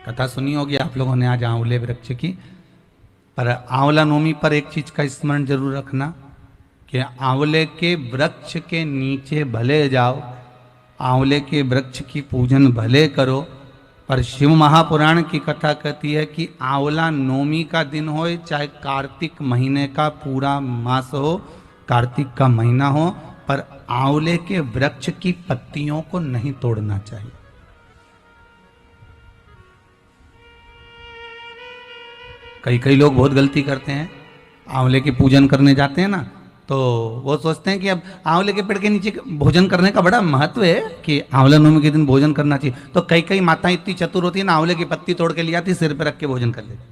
कथा सुनी होगी आप लोगों ने आज आंवले वृक्ष की। पर आंवला नवमी पर एक चीज का स्मरण जरूर रखना कि आंवले के वृक्ष के नीचे भले जाओ, आंवले के वृक्ष की पूजन भले करो, पर शिव महापुराण की कथा कहती है कि आंवला नवमी का दिन हो चाहे कार्तिक महीने का पूरा मास हो, कार्तिक का महीना हो, पर आंवले के वृक्ष की पत्तियों को नहीं तोड़ना चाहिए। कई लोग बहुत गलती करते हैं, आंवले की पूजन करने जाते हैं ना, तो वो सोचते हैं कि अब आंवले के पेड़ के नीचे भोजन करने का बड़ा महत्व है कि आंवला नवमी के दिन भोजन करना चाहिए। तो कई माताएं इतनी चतुर होती है ना, आंवले की पत्ती तोड़ के ले आती, सिर पे रख के भोजन कर लेती।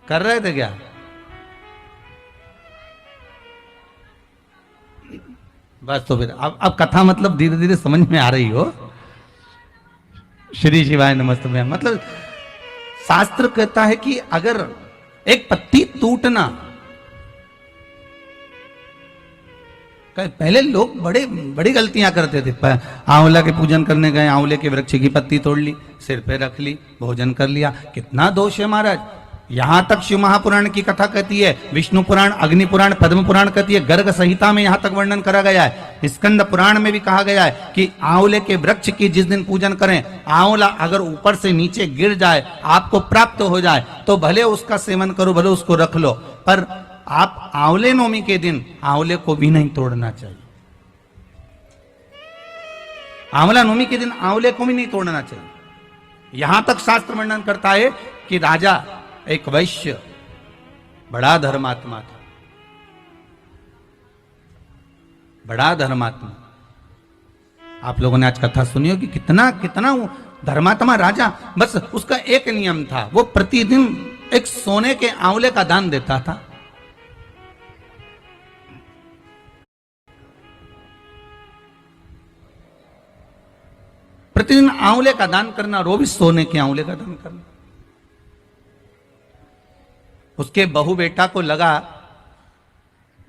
कर रहे थे क्या? बस तो फिर अब कथा मतलब धीरे धीरे समझ में आ रही हो। श्री शिवाय नमस्ते में मतलब शास्त्र कहता है कि अगर एक पत्ती टूटना, पहले लोग बड़ी गलतियां करते थे। आंवला के पूजन करने गए, आंवले के वृक्ष की पत्ती तोड़ ली, सिर पे रख ली, भोजन कर लिया। कितना दोष है महाराज। यहां तक शिव महापुराण की कथा कहती है, विष्णु पुराण, अग्नि पुराण, पद्म पुराण कहती है, गर्ग संहिता में यहां तक वर्णन करा गया है, स्कंद पुराण में भी कहा गया है कि आंवले के वृक्ष की जिस दिन पूजन करें, आंवला अगर ऊपर से नीचे गिर जाए, आपको प्राप्त हो जाए, तो भले उसका सेवन करो, भले उसको रख लो, पर आप आंवले नवमी के दिन आंवले को भी नहीं तोड़ना चाहिए। आंवला नवमी के दिन आंवले को भी नहीं तोड़ना चाहिए। यहां तक शास्त्र वर्णन करता है कि राजा एक वैश्य बड़ा धर्मात्मा था, बड़ा धर्मात्मा। आप लोगों ने आज कथा सुनी हो कि कितना कितना वो धर्मात्मा राजा, बस उसका एक नियम था, वो प्रतिदिन एक सोने के आंवले का दान देता था। प्रतिदिन आंवले का दान करना, और वो भी सोने के आंवले का दान करना। उसके बहु बेटा को लगा,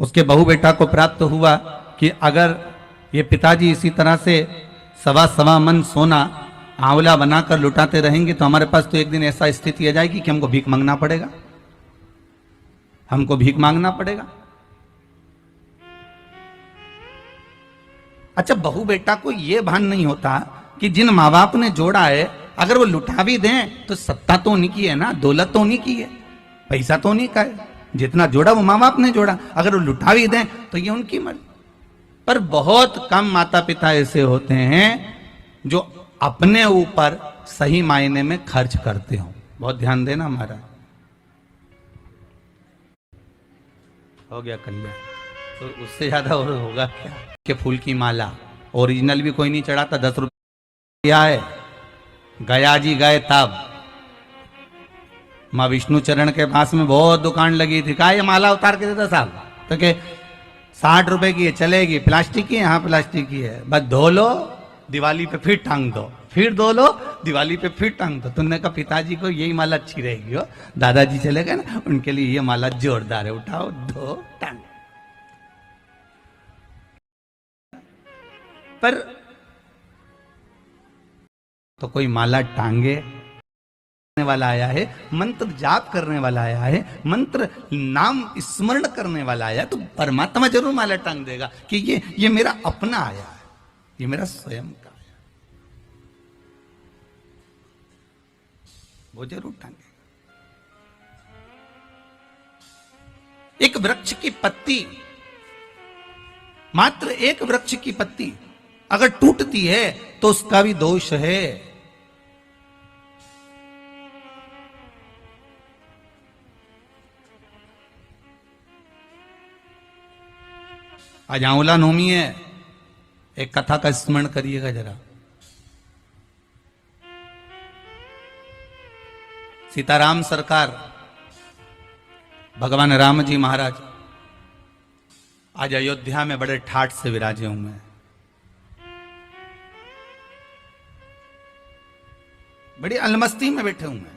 उसके बहु बेटा को प्राप्त हुआ कि अगर ये पिताजी इसी तरह से सवा मन सोना आंवला बनाकर लुटाते रहेंगे तो हमारे पास तो एक दिन ऐसा स्थिति आ जाएगी कि हमको भीख मांगना पड़ेगा, हमको भीख मांगना पड़ेगा। अच्छा, बहु बेटा को यह भान नहीं होता कि जिन माँ बाप ने जोड़ा है, अगर वो लुटा भी दें तो सत्ता तो उन्हीं की है ना, दौलत तो उन्हीं की है, पैसा तो उन्हीं का है, जितना जोड़ा वो माँ बाप ने जोड़ा, अगर वो लुटा भी दें तो ये उनकी मर्जी। पर बहुत कम माता पिता ऐसे होते हैं जो अपने ऊपर सही मायने में खर्च करते हो। बहुत ध्यान देना हमारा। हो गया कल्याण, तो उससे ज्यादा और होगा क्या? के फूल की माला ओरिजिनल भी कोई नहीं चढ़ाता, 10 रुपया है, गया जी गए तब। माँ विष्णु चरण के पास में बहुत दुकान लगी थी, कहा ये माला उतार के देता साहब, तो के 60 रुपए की है, चलेगी, प्लास्टिक की है, हाँ प्लास्टिक की है, बस धो लो, दिवाली पे फिर टांग दो, फिर धो लो, दिवाली पे फिर टांग दो। तुमने कहा पिताजी को यही माला अच्छी रहेगी हो, दादाजी चले गए ना, उनके लिए ये माला जोरदार है, उठाओ धो टांग। पर तो कोई माला टांगे वाला आया है, मंत्र जाप करने वाला आया है, मंत्र नाम स्मरण करने वाला आया, तो परमात्मा जरूर माला टांग देगा कि ये मेरा अपना आया है, ये मेरा स्वयं का आया, वो जरूर टांगेगा। एक वृक्ष की पत्ती, मात्र एक वृक्ष की पत्ती अगर टूटती है तो उसका भी दोष है। आज आंवला नवमी है, एक कथा का स्मरण करिएगा जरा। सीताराम सरकार, भगवान राम जी महाराज आज अयोध्या में बड़े ठाठ से विराजे हुए हैं, बड़ी अलमस्ती में बैठे हुए हैं।